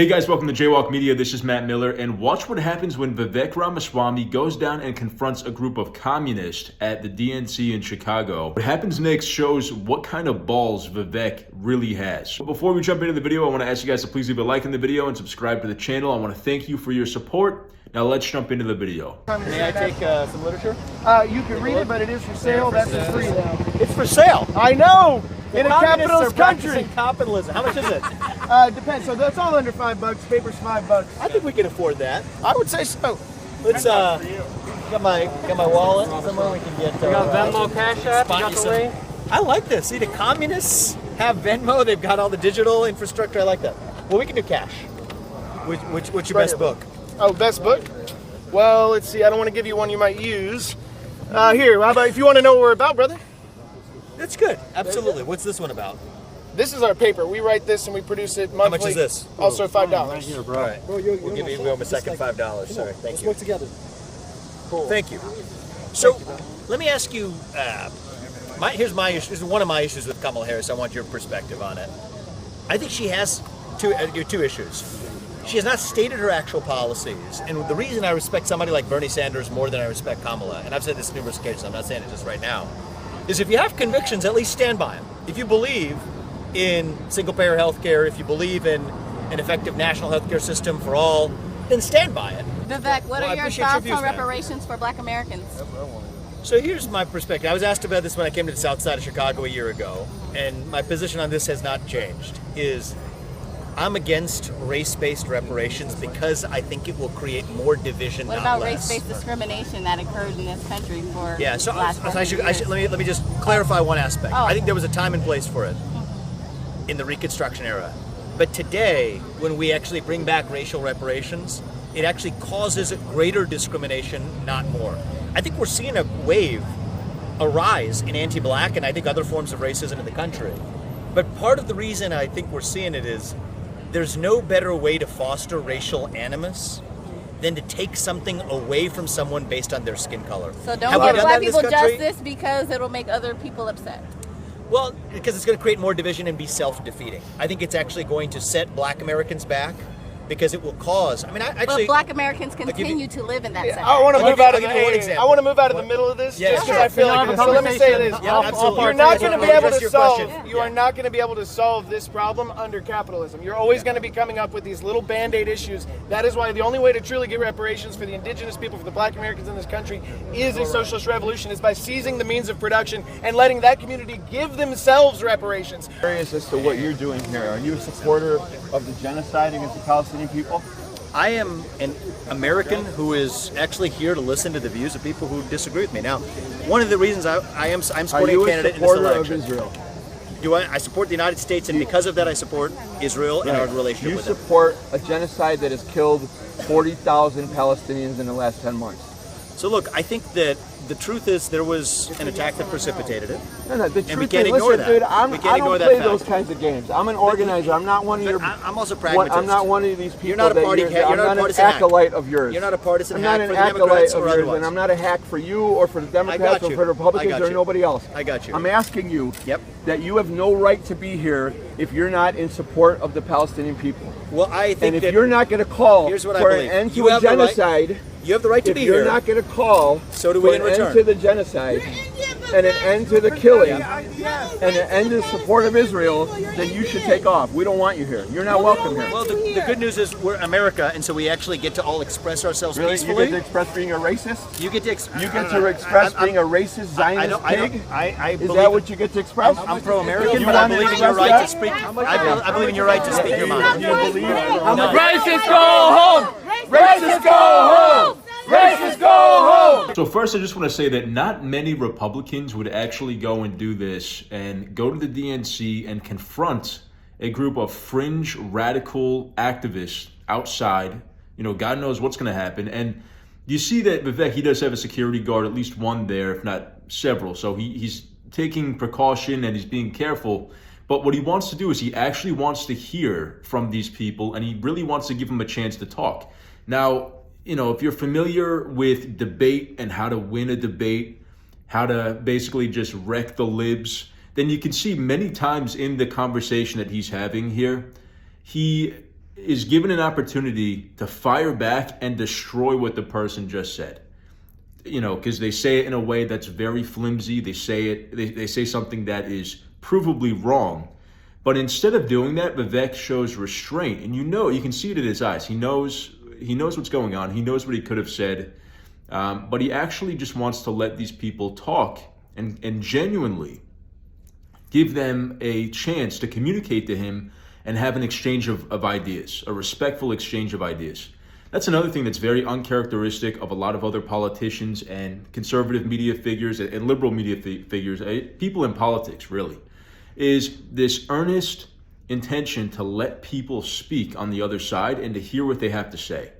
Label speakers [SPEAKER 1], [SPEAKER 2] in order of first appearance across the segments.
[SPEAKER 1] Hey guys, welcome to JayWalk Media. This is Matt Miller, and watch what happens when Vivek Ramaswamy goes down and confronts a group of communists at the DNC in Chicago. What happens next shows what kind of balls Vivek really has. But before we jump into the video, I want to ask you guys to please leave a like in the video and subscribe to the channel. I want to thank you for your support. Now let's jump into the video.
[SPEAKER 2] May I take some literature?
[SPEAKER 3] You can read it, but it is for sale. That's for free now.
[SPEAKER 2] It's for sale.
[SPEAKER 3] I know.
[SPEAKER 2] The
[SPEAKER 3] In a
[SPEAKER 2] communists
[SPEAKER 3] capitalist
[SPEAKER 2] are
[SPEAKER 3] country.
[SPEAKER 2] practicing capitalism. How much is it?
[SPEAKER 3] Depends. So that's all under $5. Paper's $5.
[SPEAKER 2] I think we can afford that.
[SPEAKER 3] I would say so.
[SPEAKER 2] Let's got my wallet somewhere we can get.
[SPEAKER 4] You got Venmo, Cash App, you got the way?
[SPEAKER 2] I like this. See, the communists have Venmo. They've got all the digital infrastructure. I like that. Well, we can do cash. What's your best book?
[SPEAKER 3] Oh, best book? Well, let's see. I don't want to give you one you might use. Here, how about if you want to know what we're about, brother?
[SPEAKER 2] That's good. Absolutely. What's this one about?
[SPEAKER 3] This is our paper. We write this and we produce it monthly.
[SPEAKER 2] How much is this?
[SPEAKER 3] Also $5.
[SPEAKER 2] All right. We'll give him a second $5. Sorry. Thank you.
[SPEAKER 4] Work together.
[SPEAKER 2] Cool. Thank you. So, let me ask you. Here's my issue. This is one of my issues with Kamala Harris. I want your perspective on it. I think she has two issues. She has not stated her actual policies, and the reason I respect somebody like Bernie Sanders more than I respect Kamala, and I've said this numerous occasions, I'm not saying it just right now, is if you have convictions, at least stand by them. If you believe in single-payer health care, if you believe in an effective national health care system for all, then stand by it.
[SPEAKER 5] Vivek, what are your thoughts on reparations for Black Americans?
[SPEAKER 2] So here's my perspective. I was asked about this when I came to the south side of Chicago a year ago, and my position on this has not changed, is I'm against race-based reparations because I think it will create more division,
[SPEAKER 5] what about race-based discrimination that occurred in this country for
[SPEAKER 2] so
[SPEAKER 5] last
[SPEAKER 2] let me just clarify one aspect. I think there was a time and place for it in the Reconstruction era. But today, when we actually bring back racial reparations, it actually causes greater discrimination, not more. I think we're seeing a rise in anti-Black and I think other forms of racism in the country. But part of the reason I think we're seeing it is there's no better way to foster racial animus than to take something away from someone based on their skin color.
[SPEAKER 5] So don't give Black people justice because it'll make other people upset.
[SPEAKER 2] Well, because it's going to create more division and be self-defeating. I think it's actually going to set Black Americans back because it will cause.
[SPEAKER 5] But Black Americans continue to live in that setback.
[SPEAKER 3] I want to move out of I want to move out of the middle of this just because I feel like. So let me say this: you're not going to be able to solve. You are not going to be able to solve this problem under capitalism. You're always going to be coming up with these little band-aid issues. That is why the only way to truly get reparations for the indigenous people, for the Black Americans in this country, is a socialist revolution. Is by seizing the means of production and letting that community give themselves reparations.
[SPEAKER 6] Curious as to what you're doing here. Are you a supporter of the genocide against the Palestinian people?
[SPEAKER 2] I am an American who is actually here to listen to the views of people who disagree with me. Now, one of the reasons I'm supporting a candidate in this election.
[SPEAKER 6] Of Israel?
[SPEAKER 2] I support the United States, and because of that, I support Israel and our relationship with them.
[SPEAKER 6] You support a genocide that has killed 40,000 Palestinians in the last 10 months.
[SPEAKER 2] So look, I think that the truth is there was an attack that precipitated it.
[SPEAKER 6] No, the truth
[SPEAKER 2] and we can't ignore that.
[SPEAKER 6] Dude, I don't play those kinds of games. I'm an organizer. I'm not one of your.
[SPEAKER 2] I'm also pragmatist.
[SPEAKER 6] I'm not one of these people.
[SPEAKER 2] You're not a party.
[SPEAKER 6] I'm not an acolyte of yours.
[SPEAKER 2] You're not a partisan.
[SPEAKER 6] I'm not an acolyte of yours, and I'm not a hack for you or for the Democrats or for the Republicans or nobody else.
[SPEAKER 2] I got you.
[SPEAKER 6] I'm asking you that you have no right to be here if you're not in support of the Palestinian people.
[SPEAKER 2] Well, I think
[SPEAKER 6] and if you're not going to call for an end to a genocide.
[SPEAKER 2] You have the right to be here.
[SPEAKER 6] If you're not going to call
[SPEAKER 2] for an end
[SPEAKER 6] to the genocide and an end to the killing and an end to support of Israel, then you should take off. We don't want you here. You're not welcome here.
[SPEAKER 2] Well, the good news is we're America, and so we actually get to all express ourselves peacefully.
[SPEAKER 6] You get to express being a racist?
[SPEAKER 2] You get to
[SPEAKER 6] express being a racist Zionist pig? Is that what you get to express?
[SPEAKER 2] I'm pro-American, but I believe in your right to speak. I believe in your right to speak your mind.
[SPEAKER 3] Racists go home! Racists go home! Racists go home!
[SPEAKER 1] So first, I just want to say that not many Republicans would actually go and do this and go to the DNC and confront a group of fringe radical activists outside. You know, God knows what's going to happen. And you see that Vivek, he does have a security guard, at least one there, if not several. So he's taking precaution and he's being careful. But what he wants to do is he actually wants to hear from these people, and he really wants to give them a chance to talk. Now, you know, if you're familiar with debate and how to win a debate, how to basically just wreck the libs, then you can see many times in the conversation that he's having here, he is given an opportunity to fire back and destroy what the person just said. You know, because they say it in a way that's very flimsy. They say something that is provably wrong. But instead of doing that, Vivek shows restraint, and you can see it in his eyes. He knows what's going on. He knows what he could have said, but he actually just wants to let these people talk and genuinely give them a chance to communicate to him and have an exchange of ideas, a respectful exchange of ideas. That's another thing that's very uncharacteristic of a lot of other politicians and conservative media figures and liberal media figures, people in politics really, is this earnest intention to let people speak on the other side and to hear what they have to say.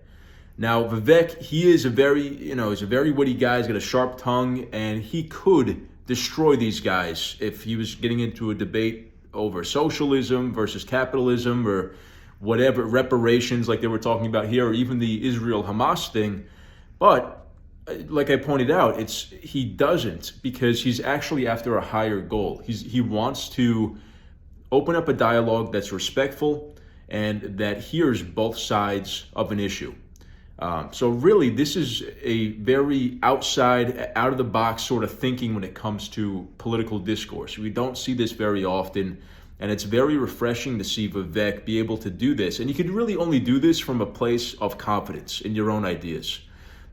[SPEAKER 1] Now, Vivek, he is a very witty guy. He's got a sharp tongue, and he could destroy these guys if he was getting into a debate over socialism versus capitalism or whatever, reparations like they were talking about here, or even the Israel-Hamas thing. But like I pointed out, he doesn't, because he's actually after a higher goal. He wants to open up a dialogue that's respectful and that hears both sides of an issue. So really, this is a very outside, out of the box sort of thinking when it comes to political discourse. We don't see this very often, and it's very refreshing to see Vivek be able to do this. And you can really only do this from a place of confidence in your own ideas.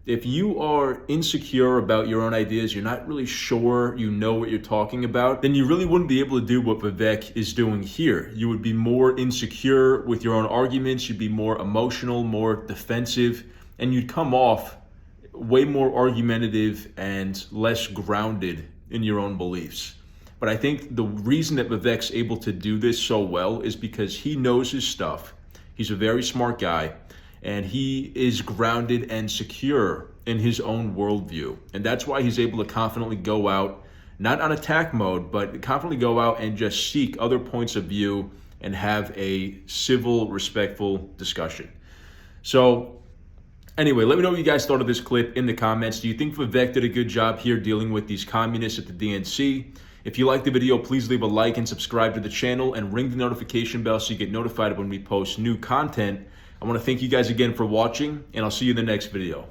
[SPEAKER 1] If you are insecure about your own ideas, you're not really sure you know what you're talking about, then you really wouldn't be able to do what Vivek is doing here. You would be more insecure with your own arguments, you'd be more emotional, more defensive, and you'd come off way more argumentative and less grounded in your own beliefs. But I think the reason that Vivek's able to do this so well is because he knows his stuff. He's a very smart guy, and he is grounded and secure in his own worldview. And that's why he's able to confidently go out, not on attack mode, but confidently go out and just seek other points of view and have a civil, respectful discussion. So anyway, let me know what you guys thought of this clip in the comments. Do you think Vivek did a good job here dealing with these communists at the DNC? If you liked the video, please leave a like and subscribe to the channel and ring the notification bell so you get notified when we post new content. I want to thank you guys again for watching, and I'll see you in the next video.